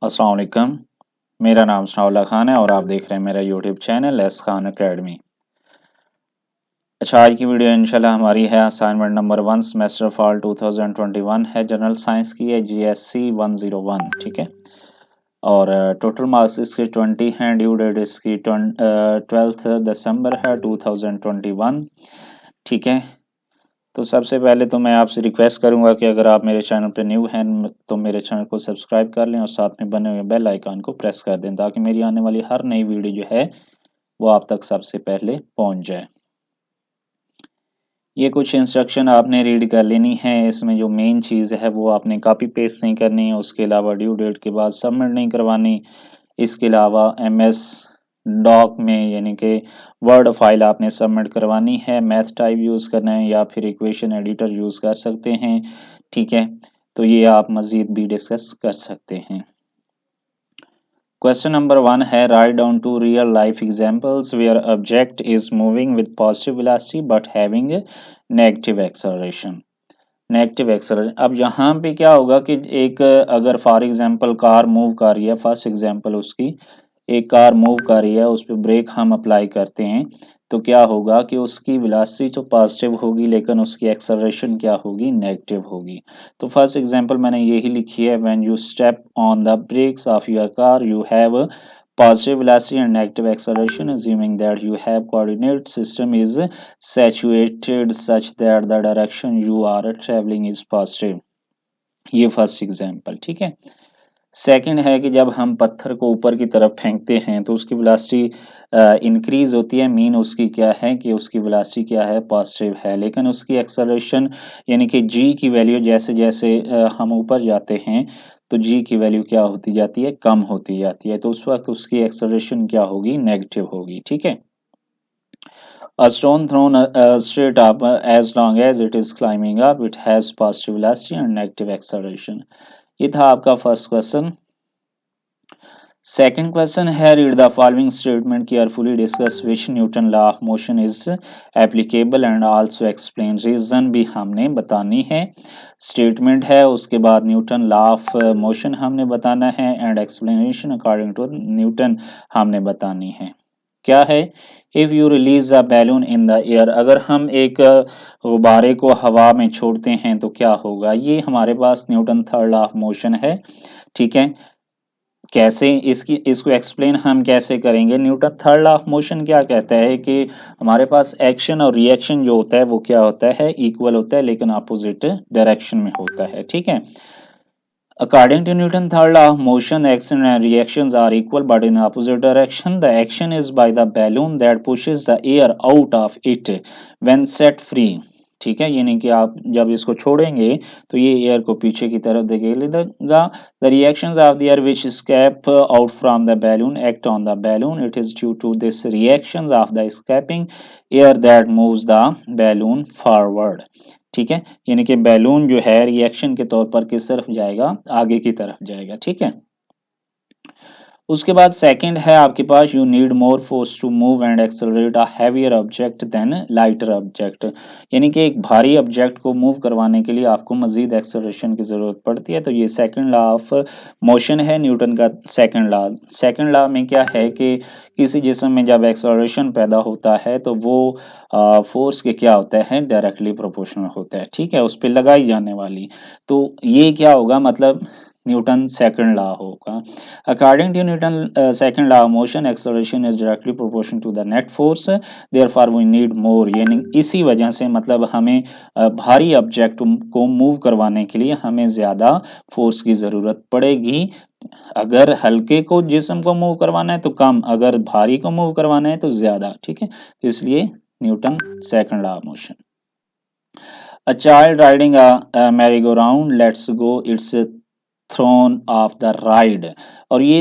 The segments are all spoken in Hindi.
अस्सलाम वालेकुम। मेरा नाम सनाउल्लाह खान है और आप देख रहे हैं मेरा YouTube channel S Khan academy. अच्छा, आज की वीडियो इंशाल्लाह हमारी है असाइनमेंट नंबर 1 सेमेस्टर फॉल 2021 है, जनरल साइंस की है, जीएससी 101। ठीक है, और टोटल मार्क्स इसके 20 हैं। ड्यू डेट इसकी 12 दिसंबर है 2021। ठीक है, तो सबसे पहले तो मैं आपसे रिक्वेस्ट करूंगा कि अगर आप मेरे चैनल पर न्यू हैं तो मेरे चैनल को सब्सक्राइब कर लें और साथ में बने हुए बेल आइकन को प्रेस कर दें ताकि मेरी आने वाली हर नई वीडियो जो है वो आप तक सबसे पहले पहुंच जाए। ये कुछ इंस्ट्रक्शन आपने रीड कर लेनी है। इसमें जो मेन चीज़ है वो आपने कॉपी पेस्ट नहीं करनी है, उसके अलावा ड्यू डेट के बाद सबमिट नहीं करवानी। इसके अलावा एमएस डॉक में यानी कि वर्ड फाइल आपने सबमिट करवानी है। मैथ टाइप यूज़ करना है या फिर इक्वेशन एडिटर यूज़ कर सकते हैं। ठीक है, तो ये आप मज़ीद भी डिस्कस कर सकते हैं। क्वेश्चन नंबर 1 है, write down two real life examples where object is moving with positive velocity but having negative acceleration. Negative acceleration, अब यहाँ पे क्या होगा कि एक अगर फॉर एग्जांपल कार मूव कर रही है, फर्स्ट एग्जांपल उसकी, एक कार मूव कर रही है, उस पर ब्रेक हम अप्लाई करते हैं तो क्या होगा कि उसकी वेलोसिटी तो पॉजिटिव होगी लेकिन उसकी एक्सेलरेशन क्या होगी, नेगेटिव होगी। तो फर्स्ट एग्जांपल मैंने यही लिखी है, when you step on the brakes of your car you have positive velocity and negative acceleration, assuming that you have coordinate system is saturated such that the direction you are traveling is positive। ये फर्स्ट एग्जांपल। ठीक है, सेकंड है कि जब हम पत्थर को ऊपर की तरफ फेंकते हैं तो उसकी वेलोसिटी इंक्रीज होती है। मीन उसकी क्या है कि उसकी वेलोसिटी क्या है, पॉजिटिव है, लेकिन उसकी एक्सेलरेशन यानी कि जी की वैल्यू जैसे जैसे हम ऊपर जाते हैं तो जी की वैल्यू क्या होती जाती है, कम होती जाती है। तो उस वक्त उसकी एक्सेलरेशन क्या होगी, नेगेटिव होगी। ठीक है, A stone thrown straight up as long as it is climbing up, it has positive velocity and negative acceleration। ये था आपका फर्स्ट क्वेश्चन। सेकंड क्वेश्चन है, read the following statement carefully discuss which Newton law of motion is applicable and also explain. Reason भी हमने बतानी है। स्टेटमेंट है, उसके बाद न्यूटन लॉ ऑफ मोशन हमने बताना है and explanation according to Newton हमने बतानी है। क्या है, if you release a balloon in the air, अगर हम एक गुब्बारे को हवा में छोड़ते हैं तो क्या होगा। ये हमारे पास Newton third law of motion है। ठीक है, कैसे इसको एक्सप्लेन हम कैसे करेंगे। Newton third law of motion क्या कहता है कि हमारे पास एक्शन और रिएक्शन जो होता है वो क्या होता है, इक्वल होता है लेकिन अपोजिट डायरेक्शन में होता है। ठीक है, according to Newton third law of motion, action and reactions are equal but in opposite direction. The action is by the balloon that pushes the air out of it when set free। ठीक है, यानी कि आप जब इसको छोड़ेंगे तो ये एयर को पीछे की तरफ धकेलेगा। The reactions of the air which escape out from the balloon act on the balloon। It is due to this reactions of the escaping air that moves the balloon forward। ठीक है, यानी कि बैलून जो है रिएक्शन के तौर पर किस तरफ जाएगा, आगे की तरफ जाएगा। ठीक है, उसके बाद सेकंड है आपके पास, you need more force to move and accelerate a heavier object than lighter object. यानी कि एक भारी ऑब्जेक्ट को मूव करवाने के लिए आपको मजीद एक्सेलरेशन की ज़रूरत पड़ती है। तो ये सेकंड लॉ ऑफ मोशन है, न्यूटन का सेकंड लॉ। सेकंड लॉ में क्या है कि किसी जिस्म में जब एक्सेलरेशन पैदा होता है तो वो फोर्स के क्या होता है, डायरेक्टली प्रोपोर्शनल होता है। ठीक है, उस पर लगाई जाने वाली। तो ये क्या होगा, मतलब न्यूटन सेकंड लॉ होगा। According to Newton second law of motion, acceleration is directly proportional to the net force, therefore we need more. यानी इसी वजह से मतलब हमें भारी ऑब्जेक्ट को मूव करवाने के लिए हमें ज़्यादा फोर्स की ज़रूरत पड़ेगी। अगर हल्के को जिस्म को मूव करवाना है तो कम, अगर भारी को मूव करवाना है तो ज़्यादा। ठीक है, तो इसलिए Newton second law of motion. A child riding a merry-go-round lets go its thrown off the ride. और ये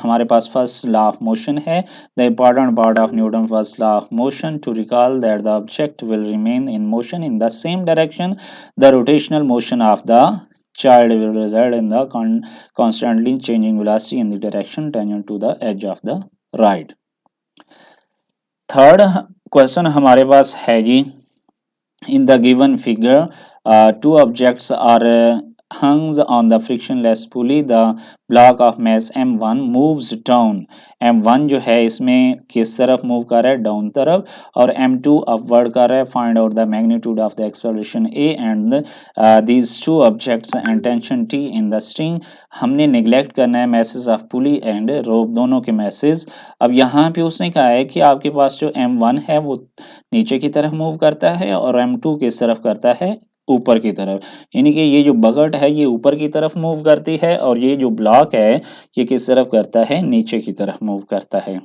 हमारे पास फर्स्ट लॉ ऑफ मोशन है। The important part of Newton first law of motion to recall that the object will remain in motion in the same direction. The rotational motion of the child will result in the constantly changing velocity in the direction tangent to the edge of the ride। Third question हमारे पास है जी, in the given figure two objects are hangs on the frictionless pulley, the block of mass m1 moves down. m1 जो है इसमें किस तरफ मूव कर रहा है, डाउन तरफ, और m2 अपवर्ड कर रहा है. Find out the magnitude of the acceleration a and these two objects and tension t in the string. हमने नेग्लेक्ट करना है मैसेज ऑफ पुली एंड रोप दोनों के मैसेज. अब यहाँ पे उसने कहा है कि आपके पास जो m1 है वो नीचे की तरफ मूव करता है और m2 किस तरफ करता है, ऊपर की तरफ. यानी कि ये जो बकेट है ये ऊपर की तरफ मूव करती है और ये जो ब्लॉक है ये किस तरफ करता है, नीचे की तरफ मूव करता है.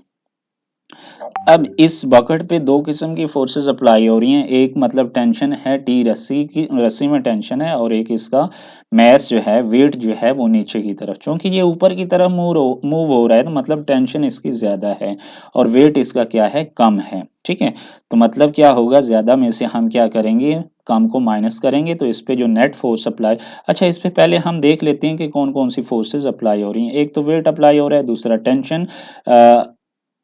अब इस बकेट पे दो किस्म की फोर्सेस अप्लाई हो रही हैं. एक मतलब टेंशन है टी, रस्सी में टेंशन है, और एक इसका मैस जो है, वेट जो है वो नीचे की तरफ. क्योंकि ये ऊपर की तरफ मूव हो रहा है तो मतलब टेंशन इसकी ज्यादा है और वेट इसका क्या है, कम है. ठीक है, तो मतलब क्या होगा, ज्यादा में से हम क्या करेंगे, कम को माइनस करेंगे, तो इस पे जो नेट फोर्स अप्लाई. अच्छा, इस पे पहले हम देख लेते हैं कि कौन कौन सी फोर्सेस अप्लाई हो रही हैं. एक तो वेट अप्लाई हो रहा है, दूसरा टेंशन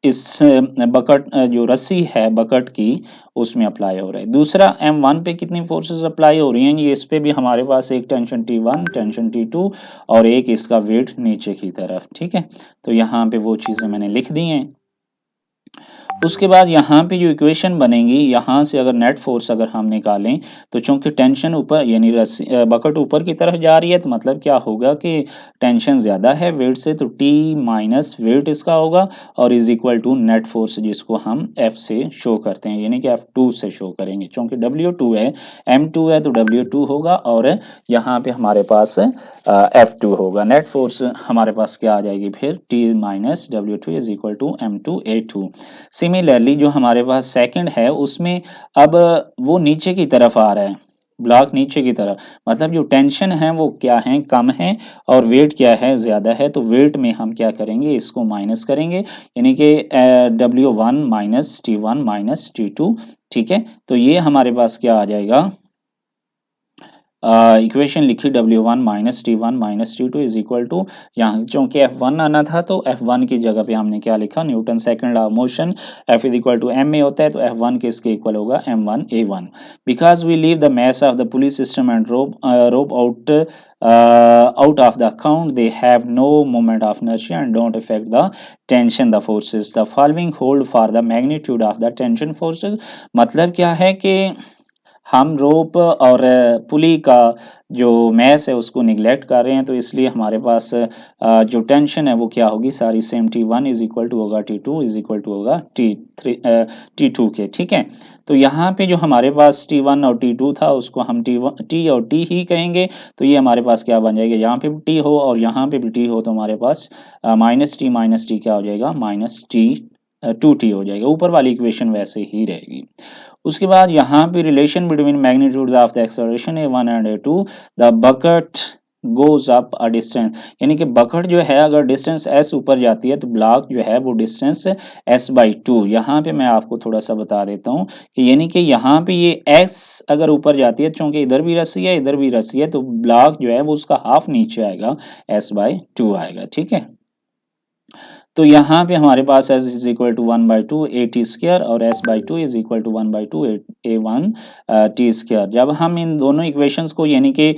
इस बकेट जो रस्सी है बकेट की उसमें अप्लाई हो रहा है. दूसरा m1 पे कितनी फोर्सेस अप्लाई हो रही हैं, ये इस पे भी हमारे पास एक टेंशन t1, टेंशन t2 और एक इसका वेट नीचे की तरफ. ठीक है, तो यहाँ पे वो चीज़ें मैंने लिख दी हैं. उसके बाद यहाँ पे जो इक्वेशन बनेगी, यहाँ से अगर नेट फोर्स अगर हम निकालें तो चूंकि टेंशन ऊपर यानी बकेट ऊपर की तरफ जा रही है तो मतलब क्या होगा कि टेंशन ज़्यादा है वेट से, तो T माइनस वेट इसका होगा और is equal to net force जिसको हम F से शो करते हैं, यानी कि F2 से शो करेंगे. चूंकि W2 है, M2 है, तो W2 होगा और यहाँ पे हमारे पास F2 होगा. नेट फोर्स हमारे पास क्या आ जाएगी फिर, T minus W2 is equal to M2A2. Similarly जो हमारे पास सेकंड है उसमें अब वो नीचे की तरफ आ रहा है, ब्लॉक नीचे की तरफ, मतलब जो टेंशन है वो क्या है, कम है, और वेट क्या है, ज्यादा है. तो वेट में हम क्या करेंगे, इसको माइनस करेंगे, यानी कि W1 minus T1 minus T2. ठीक है, तो ये हमारे पास क्या आ जाएगा, इक्वेशन लिखी W1 minus T1 minus T2 is equal to, यहाँ चूंकि F1 आना था तो F1 की जगह पे हमने क्या लिखा, Newton second law of motion, F is equal to m में होता है तो F1 किसके इक्वल होगा, m1a1. Because we leave the mass of the pulley system and rope out of the account, they have no moment of inertia and don't affect the tension the forces. The following hold for the magnitude of the tension forces. मतलब क्या है कि हम रोप और पुली का जो मैस है उसको निगलेक्ट कर रहे हैं, तो इसलिए हमारे पास जो टेंशन है वो क्या होगी, सारी same T1 is equal to होगा T2 इज इक्वल टू होगा T2 के. ठीक है, तो यहाँ पे जो हमारे पास T1 और T2 था उसको हम T और T ही कहेंगे. तो ये हमारे पास क्या बन जाएगा, यहाँ पे भी T हो और यहाँ पे भी T हो तो हमारे पास माइनस टी क्या हो जाएगा, माइनस T 2T हो जाएगा. ऊपर वाली इक्वेशन वैसे ही रहेगी. उसके बाद यहाँ पे relation between magnitudes of the acceleration A1 and A2, the bucket goes up a distance, यानी कि बकेट जो है अगर डिस्टेंस s ऊपर जाती है तो ब्लॉक जो है वो डिस्टेंस s/2. यहाँ पे मैं आपको थोड़ा सा बता देता हूँ कि यानी कि यहाँ पे ये s अगर ऊपर जाती है, चूंकि इधर भी रस्सी है इधर भी रस्सी है, तो ब्लॉक जो है वो उसका हाफ नीचे आएगा, s/2 आएगा. ठीक है, तो यहाँ पे हमारे पास s is equal to 1/2 a t square और s/2 is equal to 1/2 a1 t square. जब हम इन दोनों इक्वेशंस को यानी कि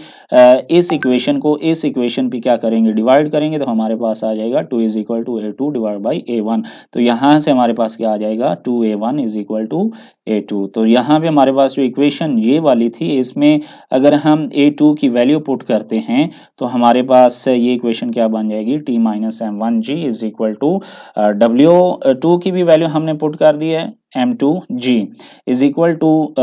इस इक्वेशन को इस इक्वेशन पे क्या करेंगे, डिवाइड करेंगे, तो हमारे पास आ जाएगा 2 is equal to a2 divide by a1. तो यहाँ से हमारे पास क्या आ जाएगा, 2a1 is equal to a2. तो यहाँ पे हमारे पास जो इक्वेशन ये वाली थी इसमें अगर हम a2 की वैल्यू पुट करते हैं तो हमारे पास ये इक्वेशन क्या बन जाएगी, T minus m1g is equal to W2 की भी वैल्यू हमने पुट कर दी है, m2g is equal to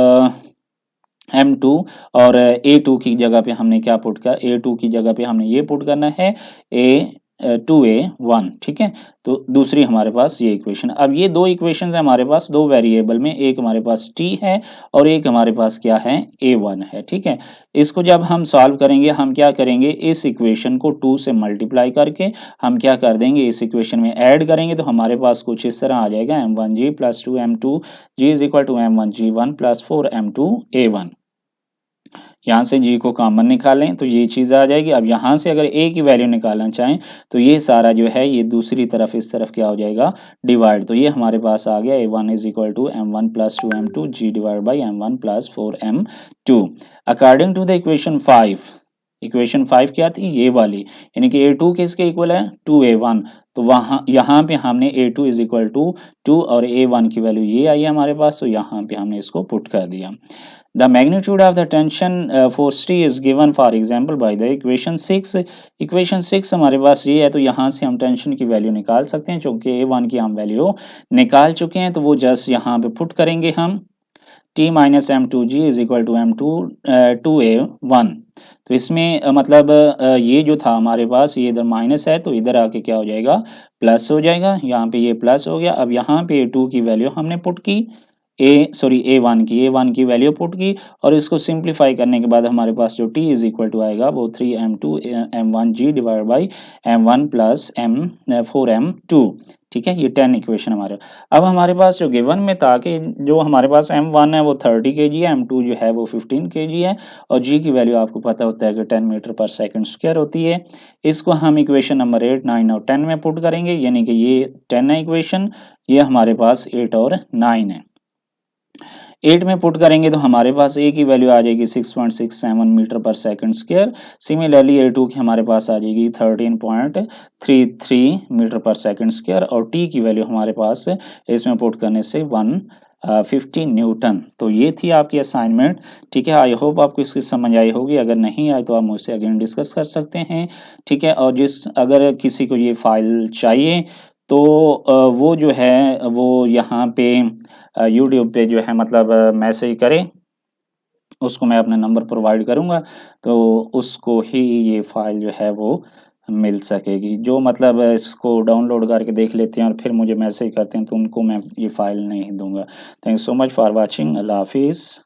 m2, और a2 की जगह पे हमने क्या पुट कर, a2 की जगह पे हमने ये पुट करना है2a1. ठीक है, तो दूसरी हमारे पास ये इक्वेशन. अब ये दो इक्वेशन है हमारे पास दो वेरिएबल में, एक हमारे पास t है और एक हमारे पास क्या है, a1 है. ठीक है, इसको जब हम सॉल्व करेंगे हम क्या करेंगे, इस इक्वेशन को 2 से मल्टीप्लाई करके हम क्या कर देंगे, इस इक्वेशन में ऐड करेंगे, तो हमारे पास कुछ इस तरह आ जाएगा, m1g plus 2m2g is equal to m1g1 plus 4m2a1. यहाँ से g को कॉमन निकालें तो ये चीज़ आ जाएगी. अब यहाँ से अगर a की वैल्यू निकालना चाहें तो ये सारा जो है ये दूसरी तरफ इस तरफ क्या हो जाएगा, डिवाइड. तो ये हमारे पास आ गया a1 is equal to m1 plus 2m2 g divide by m1 plus 4m2. According to the equation 5 equation 5 क्या थी, ये वाली, यानी कि A2 किसके इक्वल है, 2A1। तो वहाँ यहाँ पे हमने A2 इज इक्वल टू 2 और A1 की वैल्यू ये आई है हमारे पास, तो यहाँ पे हमने इसको पुट कर दिया। The magnitude of the tension force T is given for example by the equation 6। Equation 6 हमारे पास ये है, तो यहाँ से हम टेंशन की वैल्यू निकाल सकते हैं, क्योंकि A1 की हम वैल्यू निकाल चुके हैं, तो वो जस्ट यहाँ पे पुट करेंगे हम, T minus M two G is equal to M two 2A1। तो इसमें मतलब ये जो था हमारे पास, ये इधर माइनस है, तो इधर आके क्या हो जाएगा, प्लस हो जाएगा, यहाँ पे ये प्लस हो गया। अब यहाँ पे A2 की वैल्यू हमने पुट की, A1 की वैल्यू पुट की, और इसको सिंप्लीफाई करने के बाद हमारे पास जो T इज इक्वल टू आएगा वो 3M2 M1G divide by M1 plus M4M2। ठीक है, ये 10 इक्वेशन हमारे। अब हमारे पास जो गिवन में था कि जो हमारे पास M1 है वो 30 kg है, M2 जो है वो 15 kg है, और G की वैल्यू आपको पता होता है कि 10 मीटर पर सेकंड स्क्वायर होती है। इसको हम इक्वेशन नंबर 8, 9 और 10 में पुट करेंगे, यानी कि ये 10 है इक्वेशन, ये हमारे पास 8 और 9 है। 8 में पुट करेंगे तो हमारे पास A की वैल्यू आ जाएगी 6.67 मीटर पर सेकंड स्क्वायर। सिमिलरली A2 की हमारे पास आ जाएगी 13.33 मीटर पर सेकंड स्क्वायर, और T की वैल्यू हमारे पास इसमें पुट करने से 150 न्यूटन। तो ये थी आपकी असाइनमेंट। ठीक है, आई होप आपको इसकी समझ आई होगी, अगर नहीं आई तो आप मुझसे अगेन डिस्कस कर सकते हैं। ठीक है, और अगर किसी को ये फाइल चाहिए तो वो जो है वो यहाँ पे यूट्यूब पे जो है मतलब मैसेज करें, उसको मैं अपना नंबर प्रोवाइड करूँगा, तो उसको ही ये फ़ाइल जो है वो मिल सकेगी। जो मतलब इसको डाउनलोड करके देख लेते हैं और फिर मुझे मैसेज करते हैं, तो उनको मैं ये फ़ाइल नहीं दूँगा। Thank you so much for watching. अल्लाह हाफ़िज़।